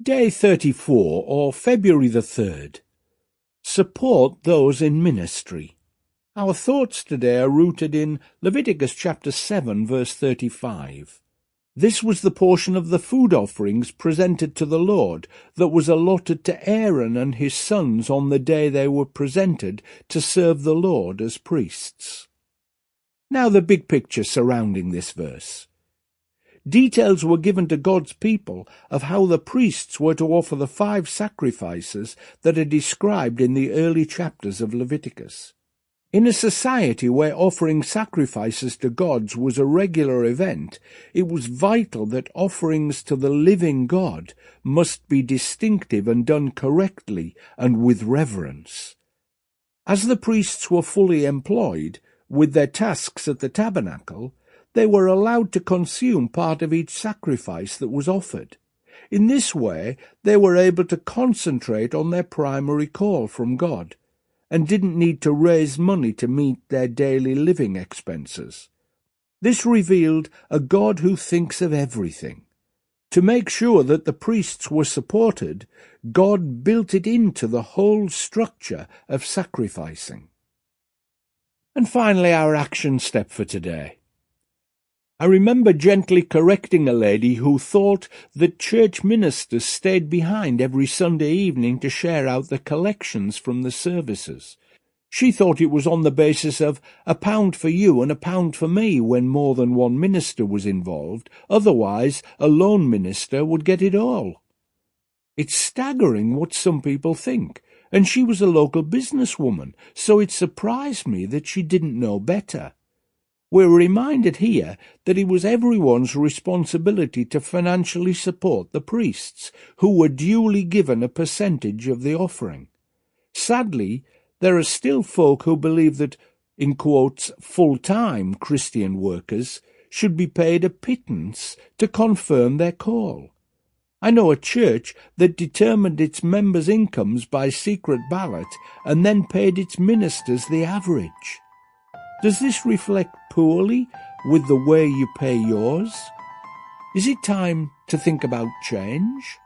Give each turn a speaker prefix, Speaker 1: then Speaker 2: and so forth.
Speaker 1: Day 34, or February the 3rd. Support those in ministry. Our thoughts today are rooted in Leviticus chapter 7, verse 35. This was the portion of the food offerings presented to the Lord that was allotted to Aaron and his sons on the day they were presented to serve the Lord as priests. Now the big picture surrounding this verse. Details were given to God's people of how the priests were to offer the 5 sacrifices that are described in the early chapters of Leviticus. In a society where offering sacrifices to gods was a regular event, it was vital that offerings to the living God must be distinctive and done correctly and with reverence. As the priests were fully employed with their tasks at the tabernacle, they were allowed to consume part of each sacrifice that was offered. In this way, they were able to concentrate on their primary call from God, and didn't need to raise money to meet their daily living expenses. This revealed a God who thinks of everything. To make sure that the priests were supported, God built it into the whole structure of sacrificing. And finally, our action step for today. I remember gently correcting a lady who thought that church ministers stayed behind every Sunday evening to share out the collections from the services. She thought it was on the basis of £1 for you and £1 for me when more than one minister was involved. Otherwise, a lone minister would get it all. It's staggering what some people think, and she was a local businesswoman, so it surprised me that she didn't know better. We're reminded here that it was everyone's responsibility to financially support the priests, who were duly given a percentage of the offering. Sadly, there are still folk who believe that, in quotes, full-time Christian workers should be paid a pittance to confirm their call. I know a church that determined its members' incomes by secret ballot and then paid its ministers the average. Does this reflect poorly with the way you pay yours? Is it time to think about change?